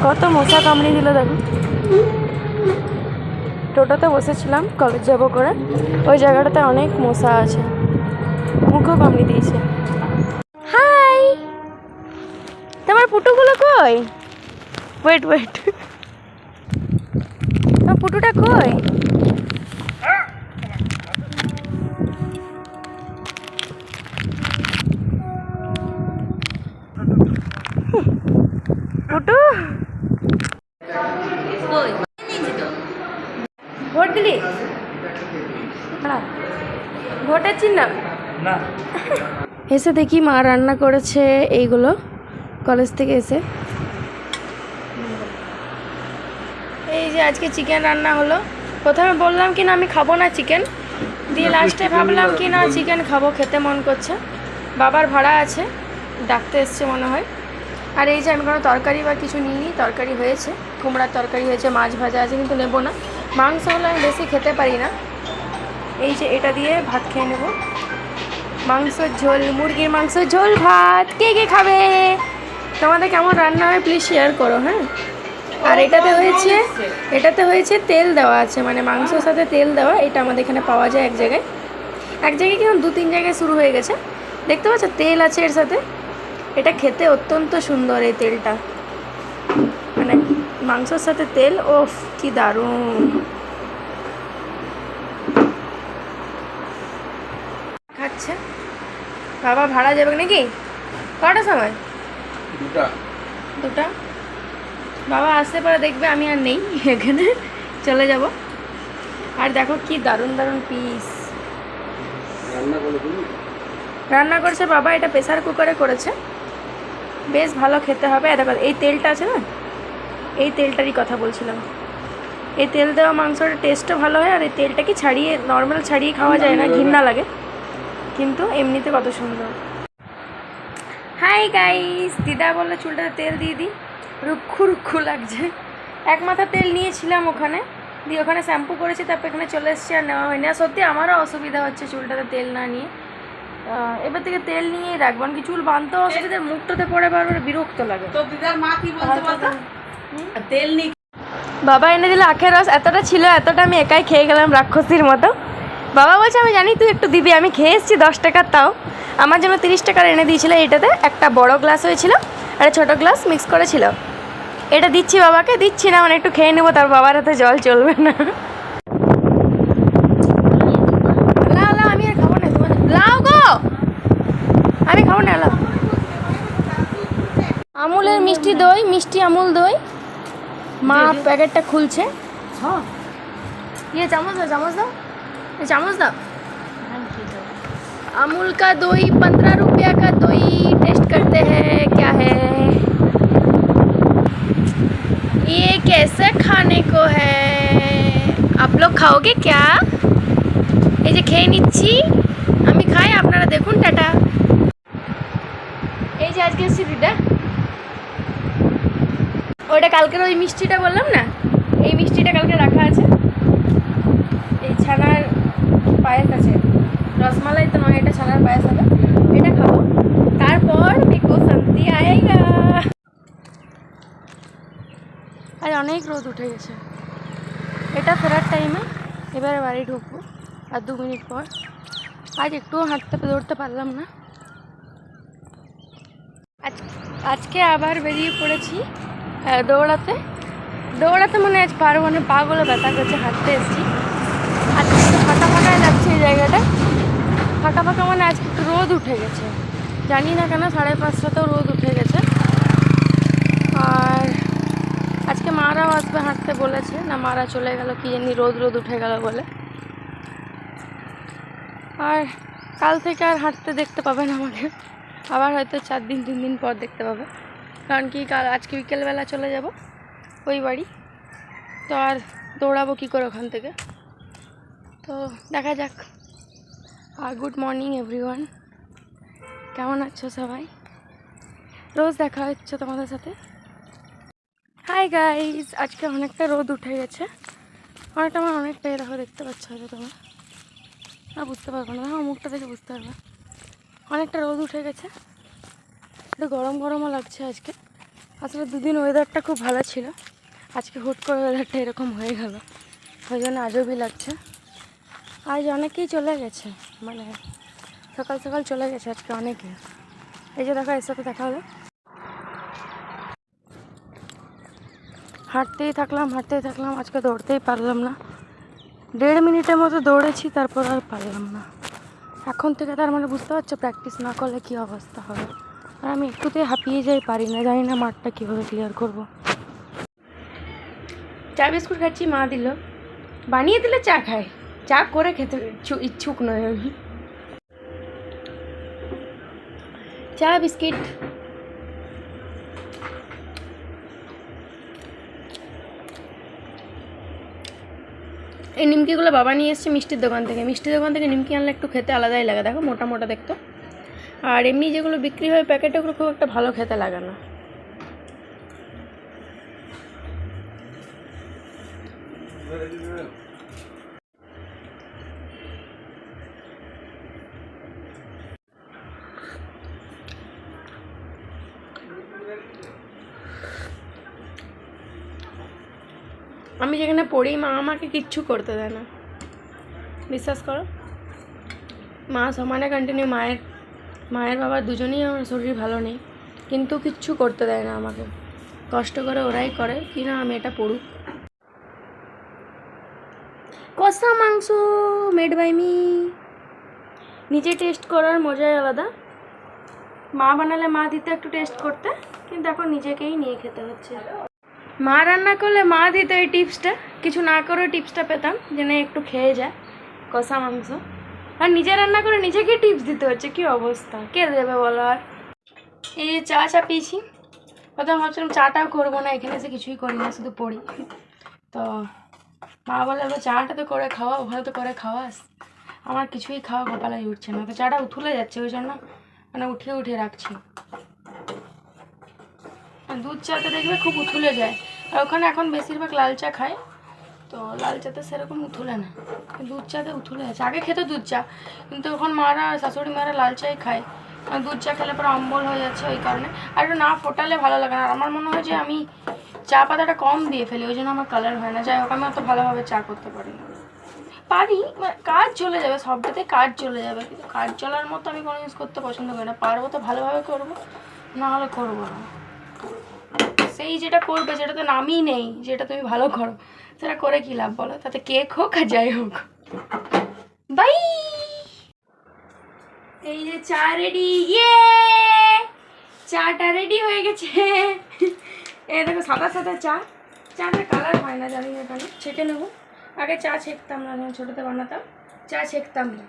কত মশা কামড়ে দিল দেখো। টোটোতে বসেছিলাম কলেজ যাব করে, ওই জায়গাটাতে অনেক মশা আছে, মুখও কামড়ে দিয়েছে। হাই, তোমার পুটুগুলো কই? ওয়েট ওয়েট, তোমার পুটুটা কই? পুটু ভোট দিলি? ভোটের চিহ্ন না। এসে দেখি মা রান্না করেছে এইগুলো কলেজ থেকে এসে। এই যে আজকে চিকেন রান্না হলো। প্রথমে বললাম কি না আমি খাবো না চিকেন, দিয়ে লাস্টে ভাবলাম কি না চিকেন খাবো, খেতে মন করছে। বাবার ভাড়া আছে, ডাকতে এসছে মনে হয়। আর এই যে আমি কোনো তরকারি বা কিছু নিইনি, তরকারি হয়েছে, কুমড়ার তরকারি হয়েছে, মাছ ভাজা আছে, কিন্তু নেবো না। মাংস হলে আমি বেশি খেতে পারি না। এই যে এটা দিয়ে ভাত খেয়ে নেব, মাংসের ঝোল, মুরগির মাংসের ঝোল ভাত। কে কে খাবে? তোমাদের কেমন রান্না হয় প্লিজ শেয়ার করো। হ্যাঁ, আর এটাতে হয়েছে তেল দেওয়া আছে, মানে মাংসের সাথে তেল দেওয়া। এটা আমাদের এখানে পাওয়া যায় এক জায়গায় কিন্তু 2-3 জায়গায় শুরু হয়ে গেছে। দেখতে পাচ্ছ তেল আছে এর সাথে। এটা খেতে অত্যন্ত সুন্দর, এই তেলটা মানে মাংসের সাথে তেল, ওফ কি দারুণ। খাচ্ছে বাবা। ভাড়া যাবে নাকি? কটার সময়? দুটা। বাবা আসতে পারে, দেখবে আমি আর নেই এখানে, চলে যাব। আর দেখো কি দারুণ দারুণ পিস রান্না করেছে বাবা। এটা প্রেসার কুকারে করেছে, বেশ ভালো খেতে হবে। দেখো এই তেলটা আছে না, এই তেলটারই কথা বলছিলাম। এই তেল দেওয়া মাংসটার টেস্টও ভালো হয়, আর এই তেলটা কি ছাড়িয়ে নর্মাল ছাড়িয়ে খাওয়া যায় না, ঘৃণা লাগে, কিন্তু এমনিতে কত সুন্দর। হাই গাইস, দিদা বললো চুলটাতে তেল দিয়ে দিই, রুক্ষু রুক্ষু লাগছে। এক মাথা তেল নিয়েছিলাম ওখানে, দিয়ে ওখানে শ্যাম্পু করেছি, তারপর এখানে চলে এসেছি, আর নেওয়া হয়নি। আর সত্যি আমারও অসুবিধা হচ্ছে চুলটাতে তেল না নিয়ে। এবার থেকে তেল নিয়েই রাখবো, কি চুল বাঁধতেও অসুবিধা, মুখটাতে পরে বারবার বিরক্ত লাগে। তো দিদার মা কি বলতে বলতো, তেল নি। বাবা এনে দিল আখের রস, এতটা ছিল, এতটা আমি একাই খেয়ে গেলাম রাক্ষসীর মতো। বাবা বলছে আমি জানি তুই একটু দিবি, আমি খেয়ে এসেছি 10 টাকার, তাও আমার জন্য 30 টাকার এনে দিয়েছিল। এইটাতে একটা বড় গ্লাস হয়েছিল আর ছোটো গ্লাস মিক্স করেছিল। এটা দিচ্ছি বাবাকে, দিচ্ছি না মানে একটু খেয়ে নেবো, তার বাবার হাতে জল চলবে না। আমি আর খাবো না, তোমার লাও গো, আমি খাবো না। লাও আমুলের মিষ্টি দই, মিষ্টি আমুল দই। মা প্যাকেটটা খুলছে। ये चामच दो, चामच दो, ये चामच दो। अमूल का दही 15 रुपया का दही, टेस्ट करते हैं क्या है ये, कैसे खाने को है। आप लोग खाओगे क्या? এই যে খেয়ে নিচ্ছি, আমি খাই, আপনারা দেখুন। টাটা। এই যে আজকে এসেছি দিদা, ওইটা কালকের ওই মিষ্টিটা বললাম না, এই মিষ্টিটা কালকে রাখা আছে। এই ছানার পায়েস আছে, রসমালাই তো নয়, এটা ছানার পায়েস হবে, এটা খাবো, তারপর মেকো শান্তি আয়েগা। আজ অনেক রোদ উঠে গেছে। এটা ফেরার টাইমে, এবারে বাড়ি ঢুকবো আর 2 মিনিট পর। আজ একটুও হাঁটতে দৌড়তে পারলাম না। আজকে আবার বেরিয়ে পড়েছি দৌড়াতে মানে আজ পারবো না, পাগুলো ব্যথা করছে, হাঁটতে এসেছি। আজকে একটু ফাঁকা ফাঁকায় যাচ্ছে এই জায়গাটা, ফাঁকা ফাঁকা মানে আজকে একটু রোদ উঠে গেছে, জানি না কেন 5:30টাতেও রোদ উঠে গেছে। আর আজকে মারাও আসবে, হাঁটতে বলেছে, না মারা চলে গেল কি জানি, রোদ উঠে গেল বলে। আর কাল থেকে আর হাঁটতে দেখতে পাবেন আমাকে, আবার হয়তো 4 দিন 3 দিন পর দেখতে পাবে, কারণ কি আজকে বিকেলবেলা চলে যাব ওই বাড়ি, তো আর দৌড়াবো কী করে ওখান থেকে, তো দেখা যাক। আর গুড মর্নিং এভরিওয়ান, কেমন আছো সবাই? রোজ দেখা হচ্ছে তোমাদের সাথে। হাই গাইস, আজকে অনেকটা রোদ উঠে গেছে, অনেকটা আমার অনেকটাই দেখো, দেখতে পাচ্ছ হয়তো তোমরা, বুঝতে পারবো না, আমার মুখটা দেখে বুঝতে পারবে। অনেকটা রোদ উঠে গেছে, একটু গরম গরমও লাগছে আজকে, আসলে দুদিন ওয়েদারটা খুব ভালো ছিল, আজকে হুট করে ওয়েদারটা এরকম হয়ে গেল, ওই জন্য আজবই লাগছে। আজ অনেকেই চলে গেছে, মানে সকাল সকাল চলে গেছে আজকে অনেকে। এই যে দেখো, এর সাথে দেখা হলো। হাঁটতেই থাকলাম আজকে দৌড়তেই পারলাম না। 1.5 মিনিটের মতো দৌড়েছি, তারপর আর পারলাম না। এখন থেকে তার মানে বুঝতে পারছো প্র্যাকটিস না করলে কী অবস্থা হবে। আর আমি একটুতেই হাঁপিয়ে যাই, পারি না, জানি না মাঠটা কীভাবে ক্লিয়ার করব। চা বিস্কুট খাচ্ছি, মা দিল, বানিয়ে দিলে চা খায়, চা করে খেতে ইচ্ছুক নয় আমি। চা বিস্কিট। এই নিমকিগুলো বাবা নিয়ে এসছে মিষ্টির দোকান থেকে। মিষ্টির দোকান থেকে নিমকি আনলে একটু খেতে আলাদাই লাগে, দেখো মোটা মোটা দেখতো। আর এমনি যেগুলো বিক্রি হয় প্যাকেটে, ওগুলো খুব একটা ভালো খেতে লাগে না। আমি যেখানে পড়ি, মা আমাকে কিচ্ছু করতে দেয় না, বিশ্বাস করো। মা সমানে কন্টিনিউ, মায়ের বাবা দুজনেই আমার শরীর ভালো নেই, কিন্তু কিচ্ছু করতে দেয় না আমাকে। কষ্ট করে ওরাই করে কি না আমি এটা পড়ুক। কষা মাংস মেড বাই মি। নিজে টেস্ট করার মজাই আলাদা। মা বানালে মা দিতে একটু টেস্ট করতে, কিন্তু এখন নিজেকেই নিয়ে খেতে হচ্ছে। মা রান্না করলে মা দিত এই টিপসটা, কিছু না করে টিপসটা পেতাম যে না একটু খেয়ে যায় কষা মাংস। আর নিজে রান্না করে নিজেকে টিপস দিতে হচ্ছে, কি অবস্থা, কে দেবে বলো। আর এই যে চা পিয়েছি, প্রথমে ভাবছিলাম চাটাও করবো না, এখানে এসে কিছুই করি না, শুধু পড়ি। তো মা বলে চাটা তো করে খাওয়া, ভালো তো করে খাওয়াস। আমার কিছুই খাওয়া কপালে উঠছে না, তো চাটা উঠুলে যাচ্ছে, ওই জন্য মানে উঠিয়ে রাখছি। আর দুধ চাতে দেখবে খুব উথুলে যায়, আর ওখানে এখন বেশিরভাগ লাল চা খায়, তো লাল চাতে সেরকম উথুলে না, দুধ চাতে উথুলে আছে। আগে খেতো দুধ চা, কিন্তু এখন মারা শাশুড়ি মারা লাল চাই খায়, আর দুধ চা খেলে পরে অম্বল হয়ে যাচ্ছে ওই কারণে। আর একটু না ফোটালে ভালো লাগে না। আর আমার মনে হয় যে আমি চা পাতাটা কম দিয়ে ফেলি, ওই জন্য আমার কালার হয় না। যাই হোক, আমি অত ভালোভাবে চা করতে পারি না। পারি, কাজ চলে যাবে, সবটাতে কাজ চলে যাবে, কিন্তু কাজ চলার মতো আমি কোনো জিনিস করতে পছন্দ করি না। পারবো তো ভালোভাবে করবো, না হলে করবো না। সেই যেটা করবে, যেটা তো নামই নেই, যেটা তুমি ভালো করো, সেটা করে কি লাভ বলো, তাতে কেক হোক আর যাই হোক। বাই। এই যে চা রেডি, ইয়ে চাটা রেডি হয়ে গেছে। এই দেখো সাদা সাদা চাটা কালার হয় না, জানি না কেন, ছেঁকে নেবো। আগে চা ছেঁকতাম না, যখন ছোটোতে বানাতাম চা ছেঁকতাম না।